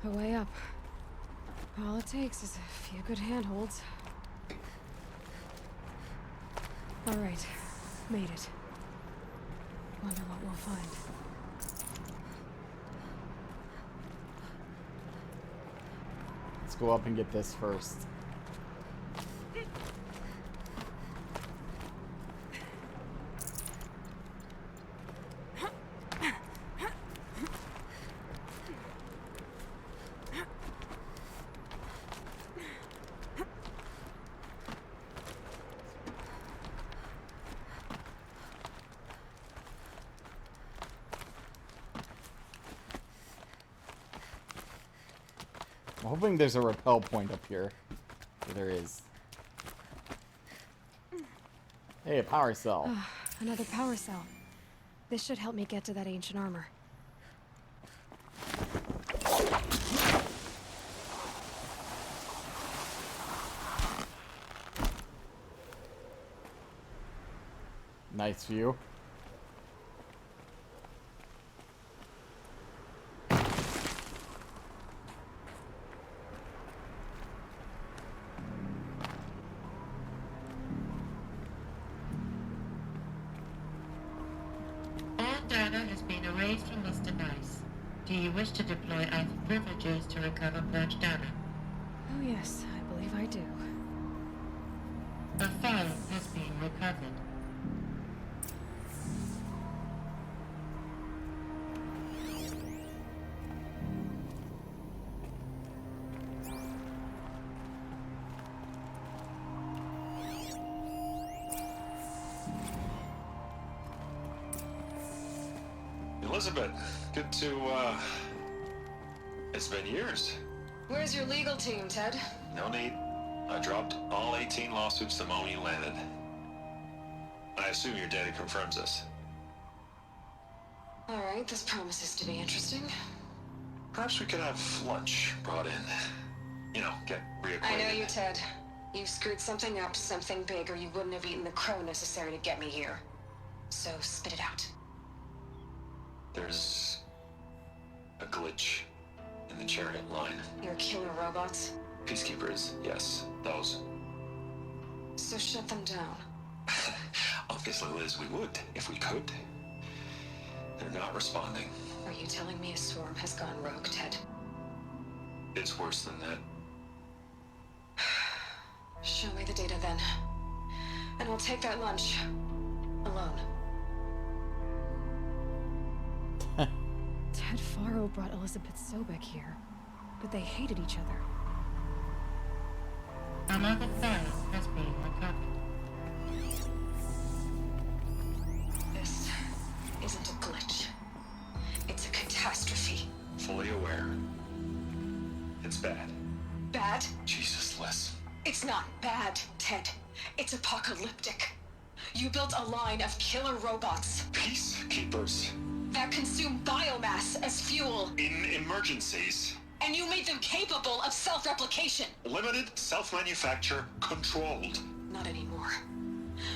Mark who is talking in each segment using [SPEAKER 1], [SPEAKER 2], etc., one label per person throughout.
[SPEAKER 1] a way up. All it takes is a few good handholds. Alright, made it. Wonder what we'll find.
[SPEAKER 2] Let's go up and get this first. I'm hoping there's a rappel point up here. There is. Hey, a power cell.
[SPEAKER 1] Another power cell. This should help me get to that ancient armor.
[SPEAKER 2] Nice view.
[SPEAKER 3] Do you wish to deploy either privileges to recover purged data?
[SPEAKER 1] Oh yes, I believe I do.
[SPEAKER 3] A file has been recovered.
[SPEAKER 4] Elisabet, good to, it's been years.
[SPEAKER 1] Where's your legal team, Ted?
[SPEAKER 4] No need. I dropped all 18 lawsuits the moment you landed. I assume your data confirms this.
[SPEAKER 1] Alright, this promises to be interesting.
[SPEAKER 4] Perhaps we could have lunch brought in. You know, get reacquainted.
[SPEAKER 1] I know you, Ted. You screwed something up, something big, or you wouldn't have eaten the crow necessary to get me here. So, spit it out.
[SPEAKER 4] There's a glitch in the chariot line.
[SPEAKER 1] Your killer robots?
[SPEAKER 4] Peacekeepers, yes, those.
[SPEAKER 1] So shut them down.
[SPEAKER 4] Obviously, Liz, we would, if we could. They're not responding.
[SPEAKER 1] Are you telling me a swarm has gone rogue, Ted?
[SPEAKER 4] It's worse than that.
[SPEAKER 1] Show me the data then. And I'll take that lunch. Alone. Ted Faro brought Elisabet Sobeck here, but they hated each other.
[SPEAKER 3] Another file has been recovered.
[SPEAKER 1] This isn't a glitch. It's a catastrophe.
[SPEAKER 4] Fully aware. It's bad.
[SPEAKER 1] Bad?
[SPEAKER 4] Jesus, Liz.
[SPEAKER 1] It's not bad, Ted. It's apocalyptic. You built a line of killer robots
[SPEAKER 4] Peacekeepers.
[SPEAKER 1] that consume biomass as fuel,
[SPEAKER 4] In emergencies.
[SPEAKER 1] and you made them capable of self-replication.
[SPEAKER 4] Limited, self-manufacture, controlled.
[SPEAKER 1] Not anymore.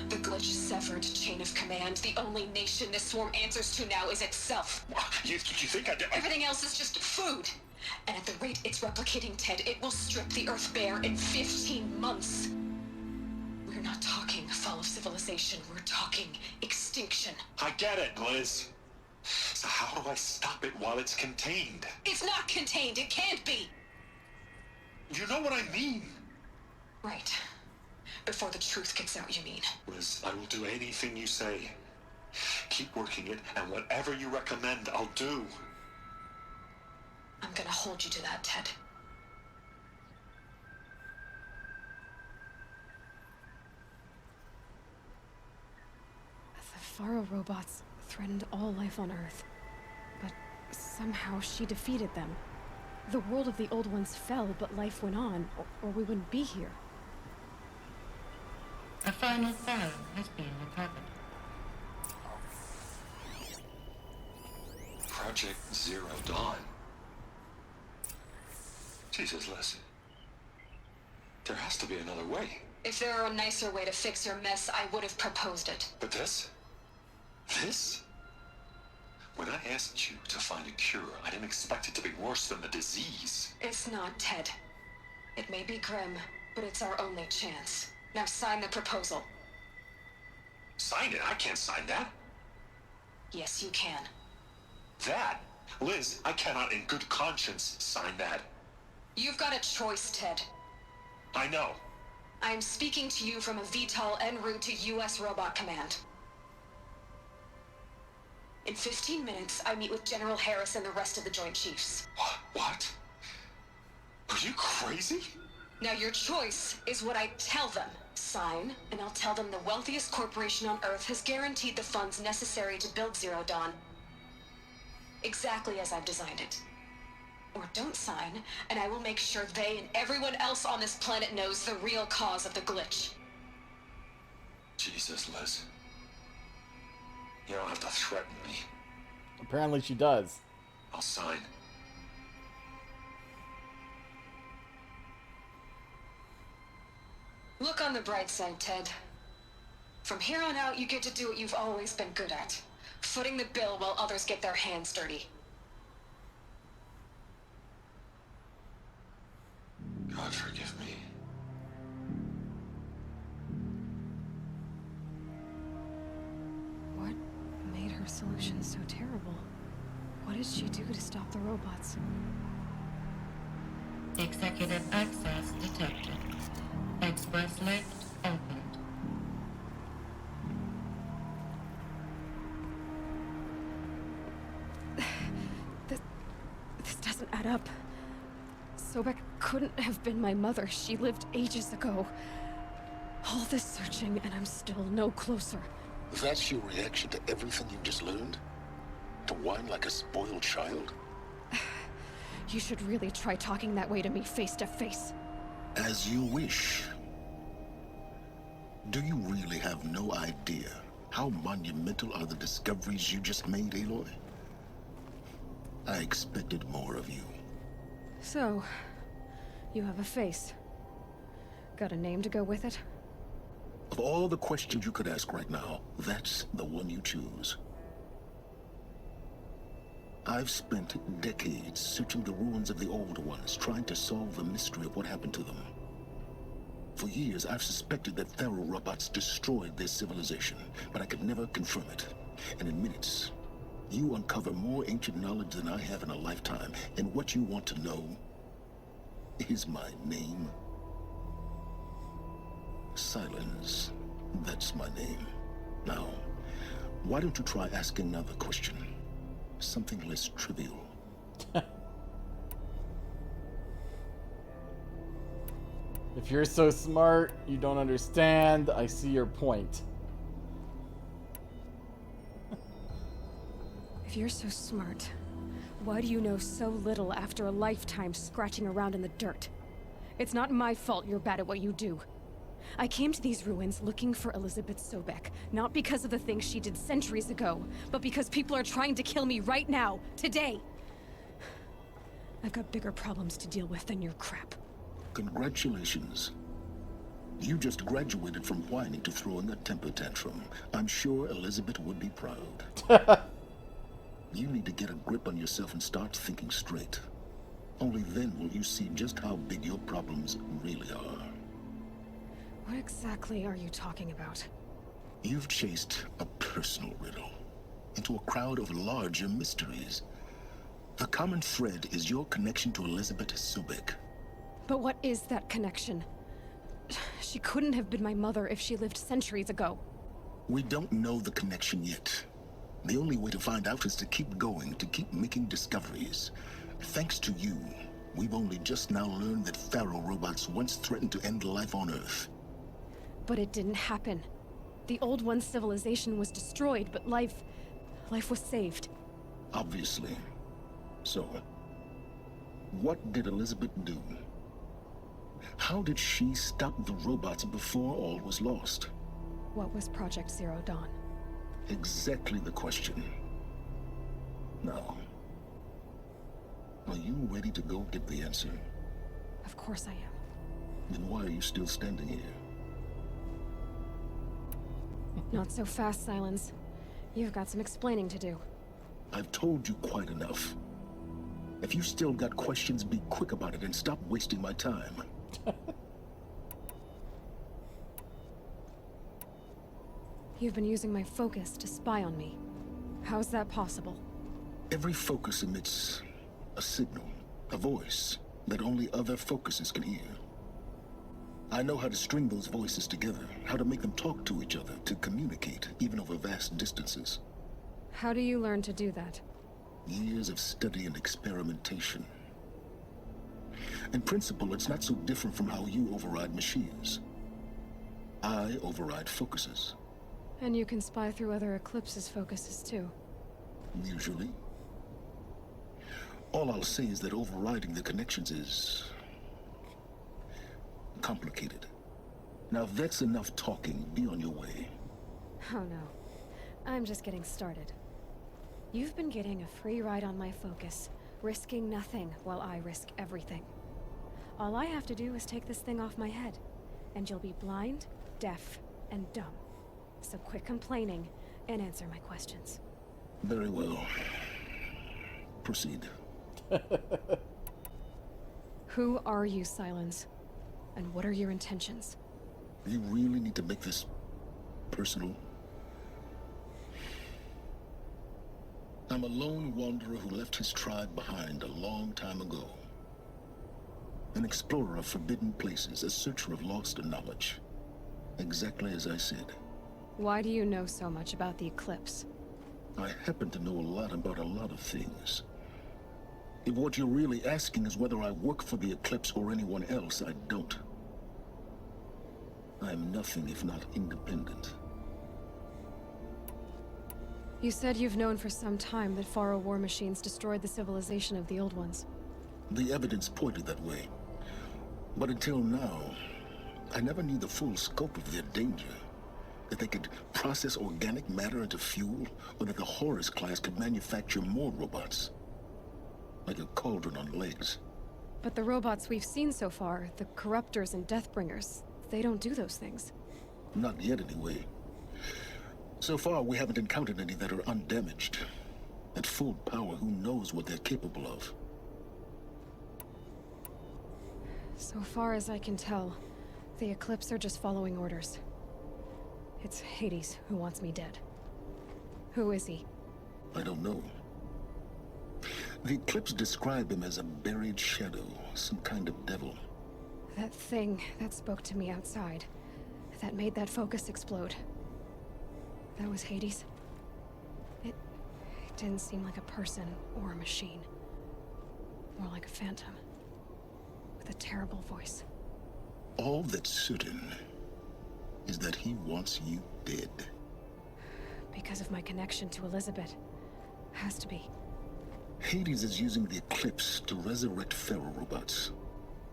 [SPEAKER 1] The glitch severed chain of command. The only nation this swarm answers to now is itself.
[SPEAKER 4] You think I did?
[SPEAKER 1] Everything else is just food. And at the rate it's replicating, Ted, it will strip the Earth bare in 15 months. We're not talking fall of civilization. We're talking extinction.
[SPEAKER 4] I get it, Liz. So how do I stop it while it's contained?
[SPEAKER 1] It's not contained. It can't be.
[SPEAKER 4] You know what I mean.
[SPEAKER 1] Right. Before the truth gets out, you mean?
[SPEAKER 4] Liz, I will do anything you say. Keep working it, and whatever you recommend, I'll do.
[SPEAKER 1] I'm gonna hold you to that, Ted. The Faro robots threatened all life on Earth. But somehow she defeated them. The world of the old ones fell, but life went on, or we wouldn't be here.
[SPEAKER 3] A final file has been recovered.
[SPEAKER 4] Project Zero Dawn. Jesus, Liz. There has to be another way.
[SPEAKER 1] If there were a nicer way to fix your mess, I would have proposed it.
[SPEAKER 4] But this? This? When I asked you to find a cure, I didn't expect it to be worse than the disease.
[SPEAKER 1] It's not, Ted. It may be grim, but it's our only chance. Now sign the proposal.
[SPEAKER 4] Sign it? I can't sign that.
[SPEAKER 1] Yes, you can.
[SPEAKER 4] That? Liz, I cannot in good conscience sign that.
[SPEAKER 1] You've got a choice, Ted.
[SPEAKER 4] I know.
[SPEAKER 1] I am speaking to you from a VTOL en route to U.S. Robot Command. In 15 minutes, I meet with General Harris and the rest of the Joint Chiefs.
[SPEAKER 4] What? Are you crazy?
[SPEAKER 1] Now your choice is what I tell them. Sign, and I'll tell them the wealthiest corporation on Earth has guaranteed the funds necessary to build Zero Dawn. Exactly as I've designed it. Or don't sign, and I will make sure they and everyone else on this planet knows the real cause of the glitch.
[SPEAKER 4] Jesus, Liz. You don't have to threaten me.
[SPEAKER 2] Apparently she does.
[SPEAKER 4] I'll sign.
[SPEAKER 1] Look on the bright side, Ted. From here on out, you get to do what you've always been good at. Footing the bill while others get their hands dirty.
[SPEAKER 4] God forgive me.
[SPEAKER 5] What made her solution so terrible? What did she do to stop the robots?
[SPEAKER 3] Executive access detected. Express lift opened.
[SPEAKER 5] This doesn't add up. Sobeck couldn't have been my mother. She lived ages ago. All this searching, and I'm still no closer.
[SPEAKER 6] That's your reaction to everything you've just learned? To whine like a spoiled child?
[SPEAKER 5] You should really try talking that way to me face to face.
[SPEAKER 6] As you wish. Do you really have no idea how monumental are the discoveries you just made, Aloy? I expected more of you.
[SPEAKER 5] So, you have a face. Got a name to go with it?
[SPEAKER 6] Of all the questions you could ask right now, that's the one you choose. I've spent decades searching the ruins of the old ones, trying to solve the mystery of what happened to them. For years, I've suspected that Thero robots destroyed their civilization, but I could never confirm it. And in minutes, you uncover more ancient knowledge than I have in a lifetime, and what you want to know is my name. Sylens. That's my name. Now, why don't you try asking another question? Something less trivial.
[SPEAKER 2] If you're so smart, you don't understand. I see your point.
[SPEAKER 5] If you're so smart, why do you know so little after a lifetime scratching around in the dirt? It's not my fault you're bad at what you do. I came to these ruins looking for Elisabet Sobeck, not because of the things she did centuries ago, but because people are trying to kill me right now, today. I've got bigger problems to deal with than your crap.
[SPEAKER 6] Congratulations. You just graduated from whining to throwing a temper tantrum. I'm sure Elisabet would be proud. You need to get a grip on yourself and start thinking straight. Only then will you see just how big your problems really are.
[SPEAKER 5] What exactly are you talking about?
[SPEAKER 6] You've chased a personal riddle into a crowd of larger mysteries. The common thread is your connection to Elisabet Sobeck.
[SPEAKER 5] But what is that connection? She couldn't have been my mother if she lived centuries ago.
[SPEAKER 6] We don't know the connection yet. The only way to find out is to keep going, to keep making discoveries. Thanks to you, we've only just now learned that Thero robots once threatened to end life on Earth.
[SPEAKER 5] But it didn't happen. The old one's civilization was destroyed, but life was saved.
[SPEAKER 6] Obviously. So, what did Elisabet do? How did she stop the robots before all was lost?
[SPEAKER 5] What was Project Zero Dawn?
[SPEAKER 6] Exactly the question. Now, are you ready to go get the answer?
[SPEAKER 5] Of course I am.
[SPEAKER 6] Then why are you still standing here?
[SPEAKER 5] Not so fast, Sylens. You've got some explaining to do.
[SPEAKER 6] I've told you quite enough. If you still got questions, be quick about it and stop wasting my time.
[SPEAKER 5] You've been using my focus to spy on me. How's that possible?
[SPEAKER 6] Every focus emits a signal, a voice that only other focuses can hear. I know how to string those voices together, how to make them talk to each other, to communicate, even over vast distances.
[SPEAKER 5] How do you learn to do that?
[SPEAKER 6] Years of study and experimentation. In principle, it's not so different from how you override machines. I override focuses.
[SPEAKER 5] And you can spy through other Eclipse's focuses too.
[SPEAKER 6] Usually. All I'll say is that overriding the connections is complicated. Now, if that's enough talking, be on your way.
[SPEAKER 5] Oh no. I'm just getting started. You've been getting a free ride on my focus, risking nothing while I risk everything. All I have to do is take this thing off my head, and you'll be blind, deaf, and dumb. So quit complaining and answer my questions.
[SPEAKER 6] Very well. Proceed.
[SPEAKER 5] Who are you, Sylens? And what are your intentions?
[SPEAKER 6] You really need to make this personal? I'm a lone wanderer who left his tribe behind a long time ago. An explorer of forbidden places, a searcher of lost knowledge. Exactly as I said.
[SPEAKER 5] Why do you know so much about the Eclipse?
[SPEAKER 6] I happen to know a lot about a lot of things. If what you're really asking is whether I work for the Eclipse or anyone else, I don't. I am nothing if not independent.
[SPEAKER 5] You said you've known for some time that Faro war machines destroyed the civilization of the Old Ones.
[SPEAKER 6] The evidence pointed that way. But until now, I never knew the full scope of their danger. That they could process organic matter into fuel, or that the Horus class could manufacture more robots. Like a cauldron on legs.
[SPEAKER 5] But the robots we've seen so far, the Corruptors and Deathbringers, they don't do those things.
[SPEAKER 6] Not yet, anyway. So far, we haven't encountered any that are undamaged. At full power, who knows what they're capable of?
[SPEAKER 5] So far as I can tell, the Eclipse are just following orders. It's Hades who wants me dead. Who is he?
[SPEAKER 6] I don't know. The Eclipse describe him as a buried shadow, some kind of devil.
[SPEAKER 5] That thing that spoke to me outside, that made that focus explode. That was Hades. It didn't seem like a person or a machine. More like a phantom. With a terrible voice.
[SPEAKER 6] All that's certain is that he wants you dead.
[SPEAKER 5] Because of my connection to Elisabet. Has to be.
[SPEAKER 6] Hades is using the Eclipse to resurrect Pharaoh robots.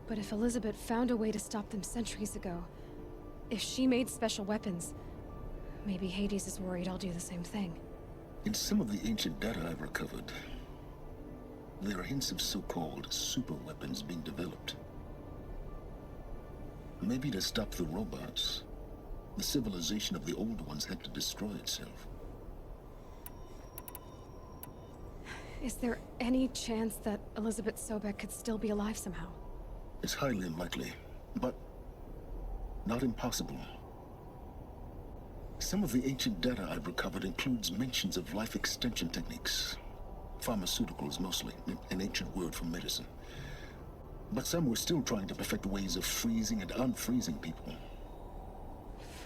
[SPEAKER 5] But if Elisabet found a way to stop them centuries ago, if she made special weapons, maybe Hades is worried I'll do the same thing.
[SPEAKER 6] In some of the ancient data I've recovered, there are hints of so-called super weapons being developed. Maybe to stop the robots, the civilization of the old ones had to destroy itself.
[SPEAKER 5] Is there any chance that Elisabet Sobeck could still be alive somehow?
[SPEAKER 6] It's highly unlikely, but not impossible. Some of the ancient data I've recovered includes mentions of life extension techniques. Pharmaceuticals, mostly, an ancient word for medicine. But some were still trying to perfect ways of freezing and unfreezing people.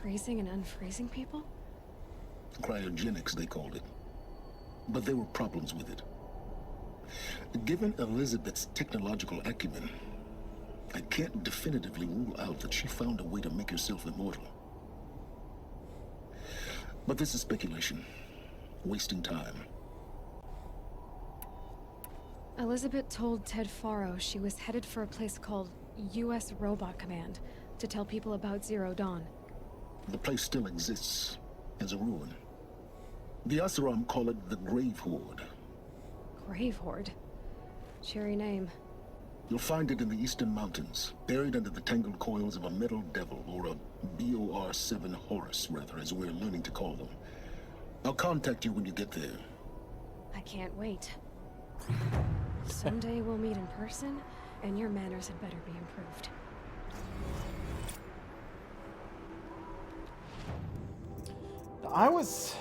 [SPEAKER 5] Freezing and unfreezing people?
[SPEAKER 6] Cryogenics, they called it. But there were problems with it. Given Elisabet's technological acumen, I can't definitively rule out that she found a way to make herself immortal. But this is speculation. Wasting time.
[SPEAKER 5] Elisabet told Ted Faro she was headed for a place called U.S. Robot Command to tell people about Zero Dawn.
[SPEAKER 6] The place still exists, as a ruin. The Asaram call it the Grave Horde.
[SPEAKER 5] Grave Horde? Cheery name.
[SPEAKER 6] You'll find it in the Eastern Mountains, buried under the tangled coils of a metal devil, or a BOR-7 Horus, rather, as we're learning to call them. I'll contact you when you get there.
[SPEAKER 5] I can't wait. Someday we'll meet in person, and your manners had better be improved.
[SPEAKER 2] I was...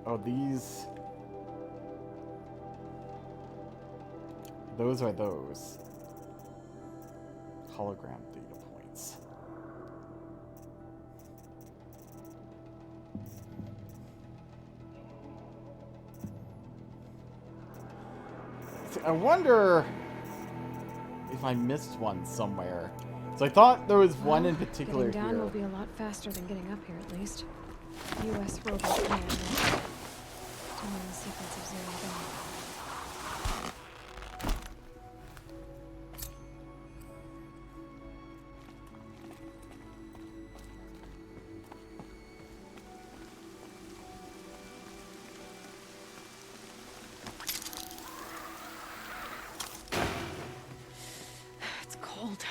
[SPEAKER 2] Oh, these... Those are those. Hologram data points. See, I wonder if I missed one somewhere. So I thought there was one in particular
[SPEAKER 5] getting down
[SPEAKER 2] here.
[SPEAKER 5] will be a lot faster than getting up here, at least. U.S. robot command. Tell me the sequence of zero dawn. It's cold.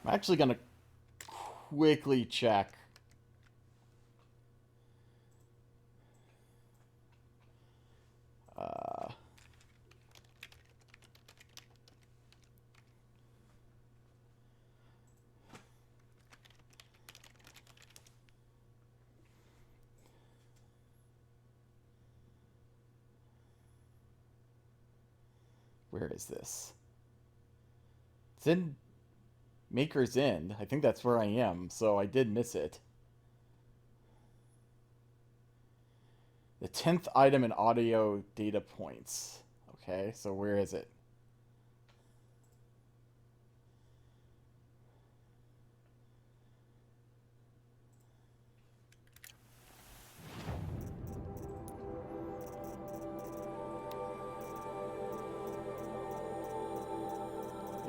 [SPEAKER 2] I'm actually gonna quickly check. Where is this? It's in Maker's End. I think that's where I am, so I did miss it. The 10th item in audio data points. Okay, so where is it?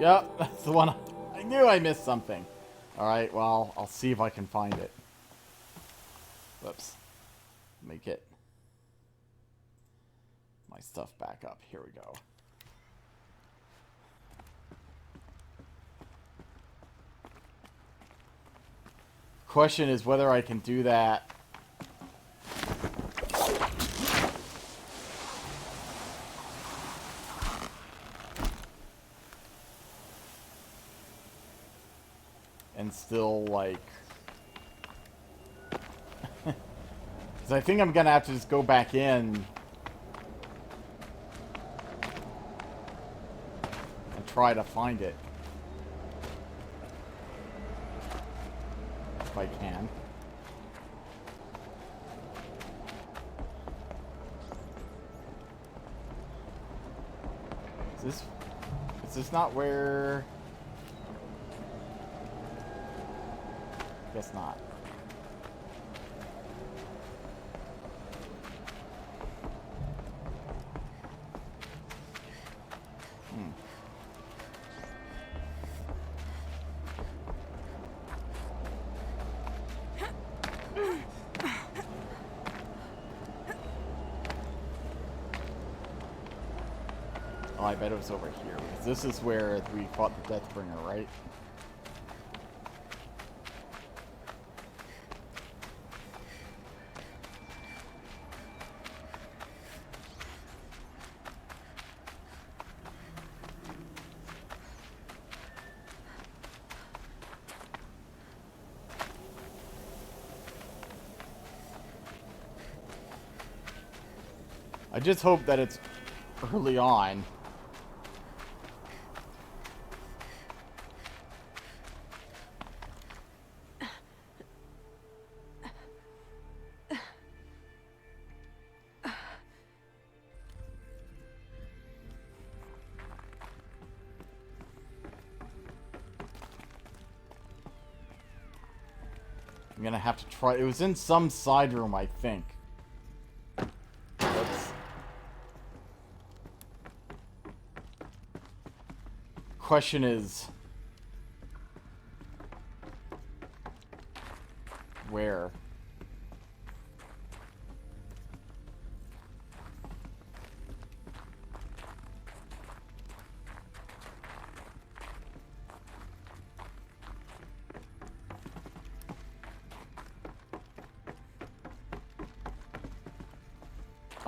[SPEAKER 2] Yep, that's the one. I knew I missed something. Alright, well, I'll see if I can find it. Whoops. Make it my stuff back up. Here we go. Question is whether I can do that. And still, like... Because I think I'm going to have to just go back in and try to find it. If I can. Is this not where... Guess not. Oh, I bet it was over here, because this is where we fought the Deathbringer, right? I just hope that it's early on. I'm gonna have to try. It was in some side room, I think. Let's... Question is... Where?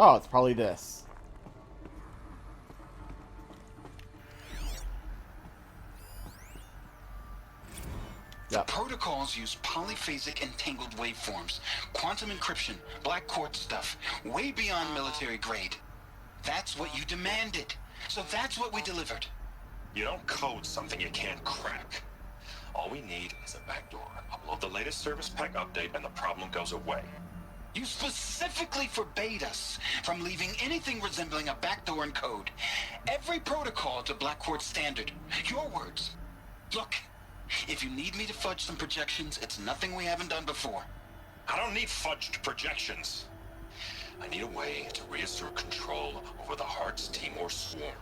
[SPEAKER 2] Oh, it's probably this. Yep.
[SPEAKER 7] The protocols use polyphasic entangled waveforms, quantum encryption, black quartz stuff, way beyond military grade. That's what you demanded. So that's what we delivered.
[SPEAKER 4] You don't code something you can't crack. All we need is a backdoor. Upload the latest service pack update and the problem goes away.
[SPEAKER 7] You specifically forbade us from leaving anything resembling a backdoor in code. Every protocol to black quartz standard. Your words. Look, if you need me to fudge some projections, it's nothing we haven't done before.
[SPEAKER 4] I don't need fudged projections. I need a way to reassert control over the Heart's Timor swarm.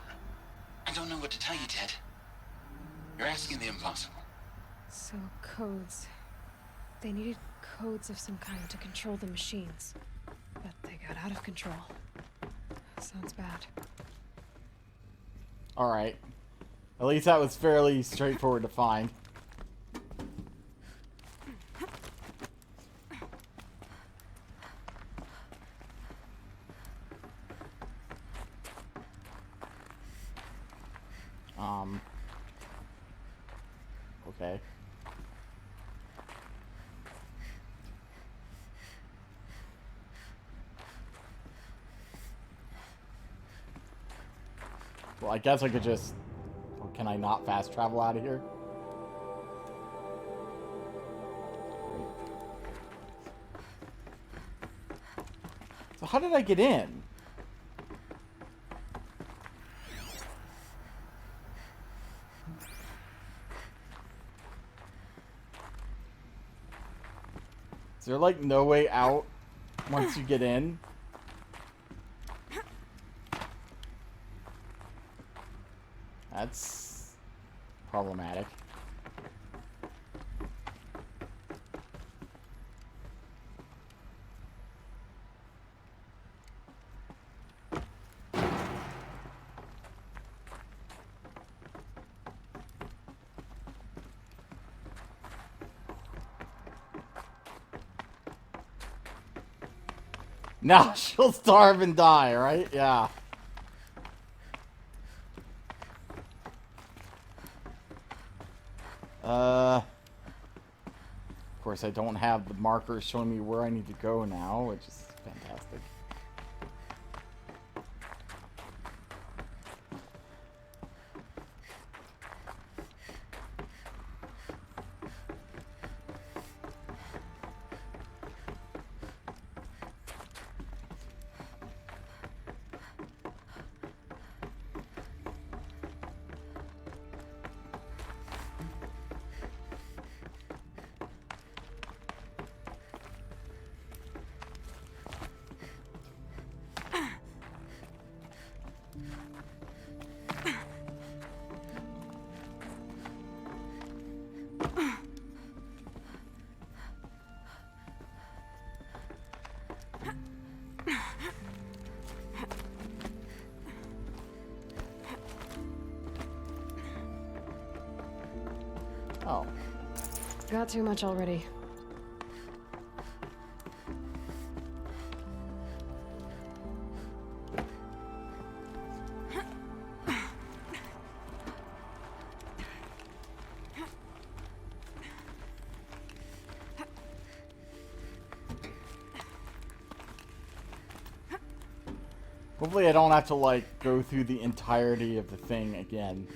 [SPEAKER 7] I don't know what to tell you, Ted. You're asking the impossible.
[SPEAKER 5] So, codes. They needed codes of some kind to control the machines. But they got out of control. Sounds bad.
[SPEAKER 2] Alright. At least that was fairly straightforward to find. Okay. Well, I guess I could just... Or can I not fast travel out of here? So how did I get in? Is there like no way out once you get in? That's problematic. Now she'll starve and die, right? Yeah. Of course, I don't have the markers showing me where I need to go now, which is fantastic. Oh.
[SPEAKER 5] Got too much already.
[SPEAKER 2] Hopefully I don't have to, like, go through the entirety of the thing again.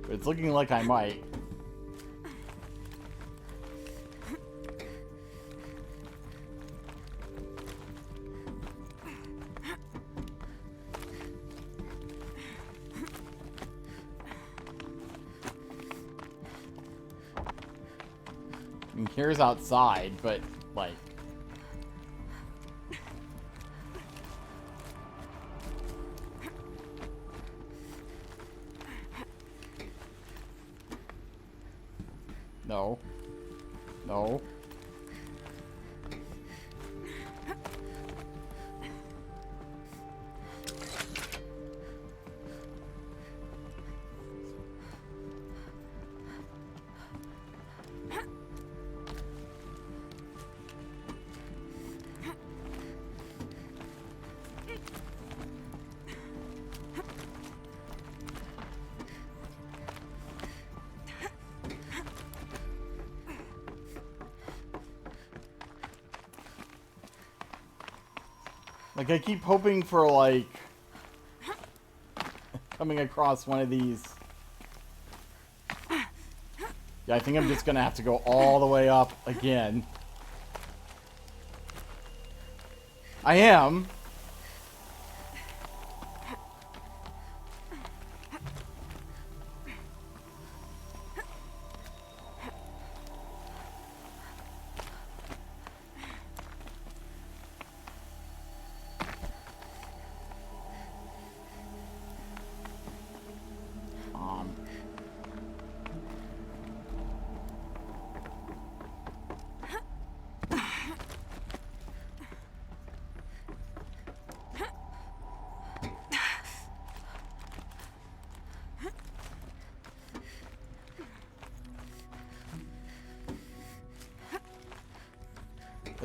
[SPEAKER 2] But it's looking like I might. I mean, here's outside, but, like... No. No. Like, I keep hoping for, like, coming across one of these. Yeah, I think I'm just gonna have to go all the way up again. I am.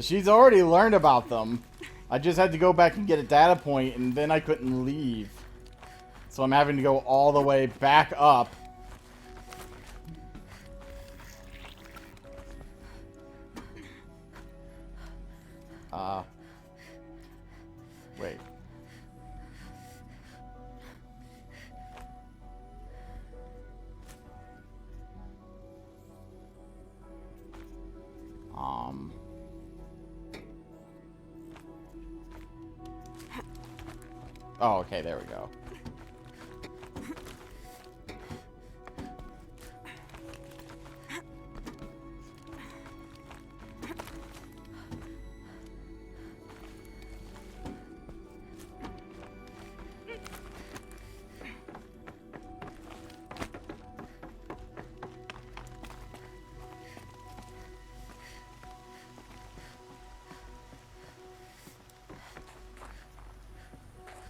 [SPEAKER 2] She's already learned about them. I just had to go back and get a data point, and then I couldn't leave. So I'm having to go all the way back up. Wait. Oh, okay, there we go.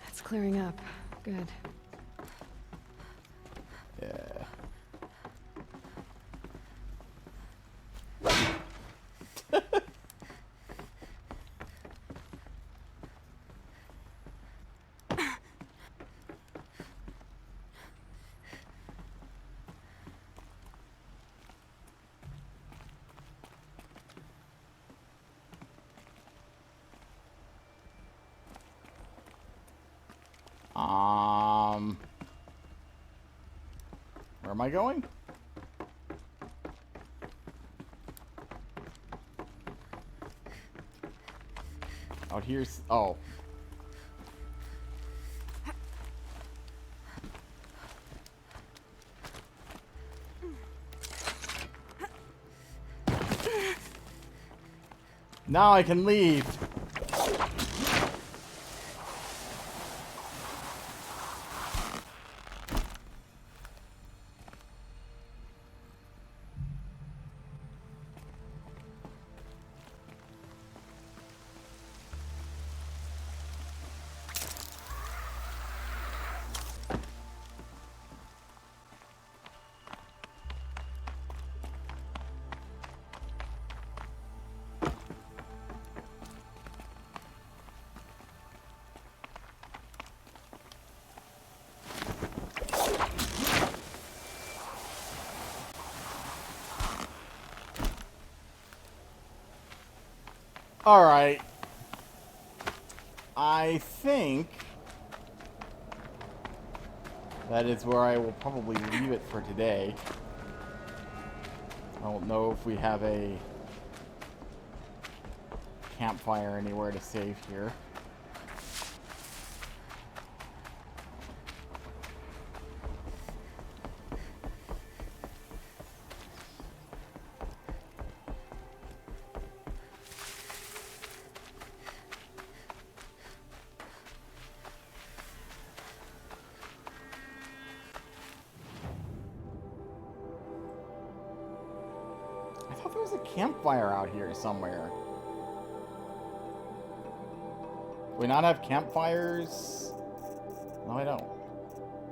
[SPEAKER 5] It's clearing up. Good.
[SPEAKER 2] Yeah. Where am I going? Out here's... Oh. Now I can leave. Alright. I think that is where I will probably leave it for today. I don't know if we have a campfire anywhere to save here. there was a campfire out here somewhere. Do we not have campfires? No, I don't.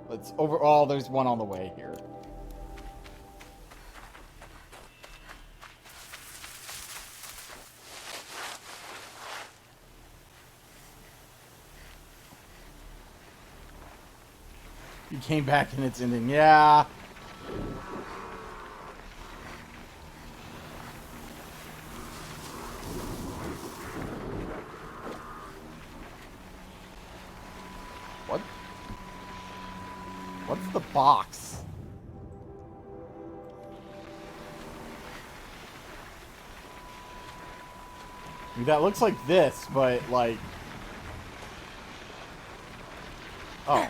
[SPEAKER 2] Let's overall, there's one on the way here. You came back and it's ending. Yeah. What? What's the box? I mean, that looks like this, but like... Oh.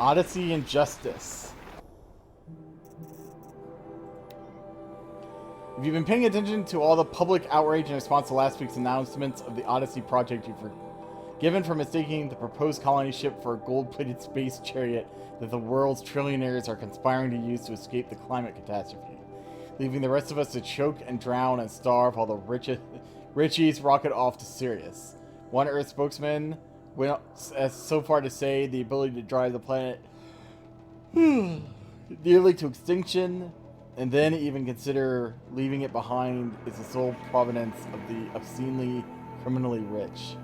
[SPEAKER 2] Odyssey and Justice. If you've been paying attention to all the public outrage in response to last week's announcements of the Odyssey project, you've forgiven for mistaking the proposed colony ship for a gold-plated space chariot that the world's trillionaires are conspiring to use to escape the climate catastrophe, leaving the rest of us to choke and drown and starve while the richies rocket off to Sirius. One Earth spokesman went as so far to say the ability to drive the planet nearly to extinction, and then even consider leaving it behind, is the sole provenance of the obscenely, criminally rich.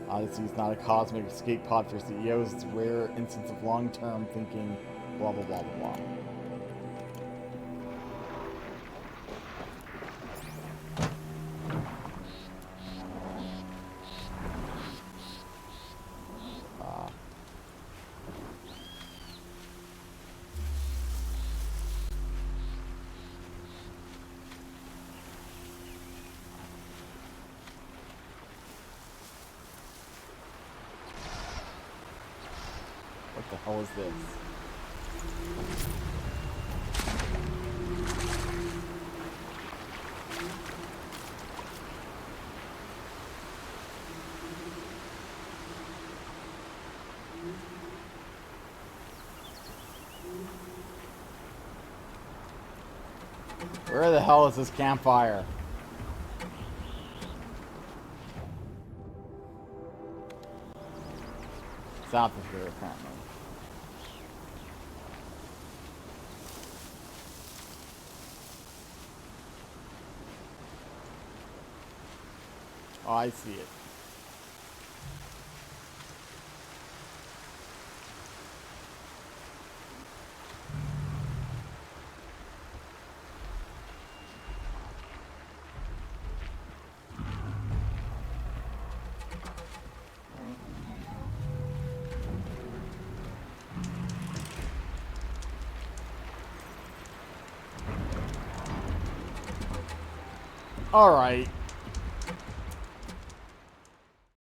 [SPEAKER 2] Odyssey is not a cosmic escape pod for CEOs, it's a rare instance of long-term thinking, blah blah blah blah blah. What the hell is this? Where the hell is this campfire? South of here, apparently. Oh, I see it. All right.